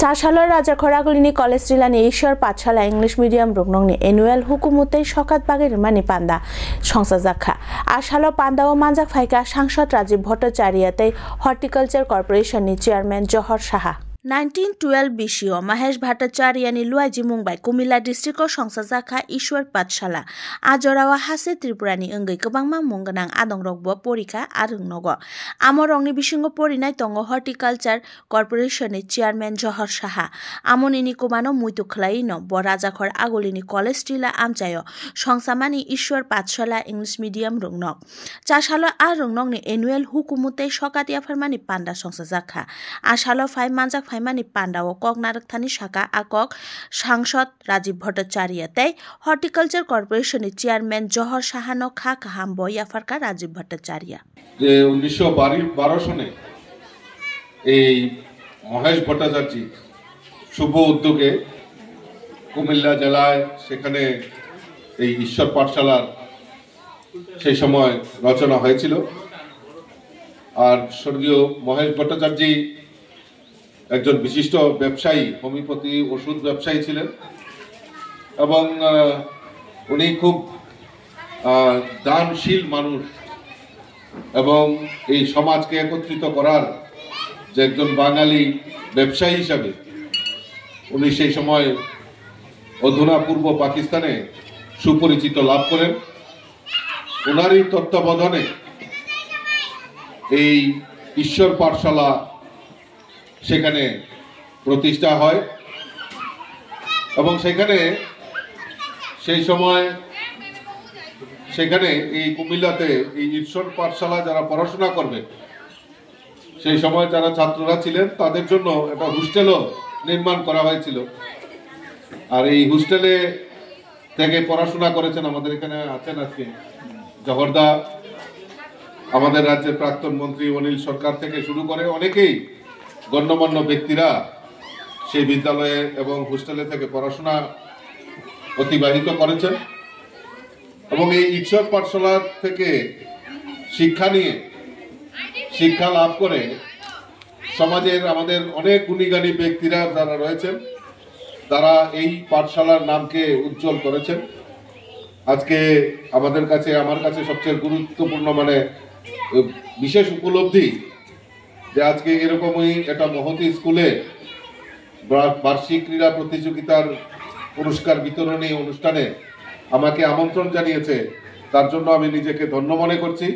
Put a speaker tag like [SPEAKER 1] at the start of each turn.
[SPEAKER 1] চারশালৰ ৰাজাখৰাগুলিনী college Jilani ঈশ্বৰ পাঠশালা English medium রুগনংনি annual হুকুমতেই সকাত বাগের মানি পান্দা সংসদ জাখা আশালো পান্দা ও মানজাক ফাইকা সাংসদ রাজীব ভট্টাচার্যতে হর্টিকালচার কর্পোরেশননি চেয়ারম্যান জহর সাহা 1912 বিশিও মহেশ ভট্টাচার্যনি লুয়াইজি মুম্বাই কুমিল্লা ডিস্ট্রিক্ট সংসদ জাখা ঈশ্বর পাঠশালা আজরাওয়া হাসে ত্রিপুরানি অঙ্গৈ गोबांमा मुंगनां आदं रगबो परीक्षा आरंगनगो आमरंगनि बिसिंगो परिनाय तंगो हर्टिकालचार कॉर्पोरेशननि चेयारमैन जहर साहा आमनिनि कुमानो मुइतु खलाइनो ब राजाखर आगुलिनि कलेज टिला आमचायो संसामानि ঈশ্বর पाठशाला इंग्लिश मीडियम रुंगनक चाशालो आ रुंगनकनि एनुअल हुकुमुते सकातिया फरमानि पान्डा संसद जाखा आशालो फाइ मानजाक फाइमानि पान्डाओ कक नारकथानि शाखा आकक सांसद राजीव भट्टाचार्यते हर्टिकालचार कॉर्पोरेशननि चेयारमैन जहर साहानो खा কাহাম বইয়াফারকা রাজীব ভট্টাচার্য
[SPEAKER 2] যে 1912 সনে এই মহেশ ভট্টাচার্য শুভ উদ্যোগে কুমিল্লা জেলায় সেখানে এই ঈশ্বর পাঠশালার সেই সময় রচনা হয়েছিল। আর স্বর্গীয় মহেশ ভট্টাচার্য একজন বিশিষ্ট ব্যবসায়ী, হোমিওপ্যাথি ওষুধ ব্যবসায়ী ছিলেন এবং উনি খুব দানশীল মানুষ এবং এই সমাজকে একত্রিত করার যে একজন বাঙালি ব্যবসায়ী হিসাবে উনি সেই সময় অধুনা পূর্ব পাকিস্তানে সুপরিচিত লাভ করেন। ওনারই তত্ত্বাবধানে এই ঈশ্বর পাঠশালা সেখানে প্রতিষ্ঠা হয় এবং সেখানে সেই সময় সেখানে এই কুমিল্লাতে এই ঈশ্বর পাঠশালা যারা পড়াশোনা করবে সেই সময় যারা ছাত্ররা ছিলেন তাদের জন্য একটা হোস্টেলও নির্মাণ করা হয়েছিল। আর এই হোস্টেলে থেকে পড়াশোনা করেছেন আমাদের এখানে আছেন আজকে জহরদা, আমাদের রাজ্যের প্রাক্তন মন্ত্রী অনিল সরকার থেকে শুরু করে অনেকেই গণ্যমান্য ব্যক্তিরা সেই বিদ্যালয়ে এবং হোস্টেলে থেকে পড়াশোনা অতিবাহিত করেছেন এবং এই ঈশ্বর পাঠশালা থেকে শিক্ষা নিয়ে শিক্ষা লাভ করে সমাজের আমাদের অনেক গুণীগানী ব্যক্তিরা যারা রয়েছেন তারা এই পাঠশালার নামকে উজ্জ্বল করেছেন। আজকে আমার কাছে সবচেয়ে গুরুত্বপূর্ণ বিশেষ উপলব্ধি যে আজকে এরকমই একটা মহতী স্কুলে বার্ষিক ক্রীড়া প্রতিযোগিতার পুরস্কার বিতরণী অনুষ্ঠানে আমাকে আমন্ত্রণ জানিয়েছে, তার জন্য আমি নিজেকে ধন্য মনে করছি।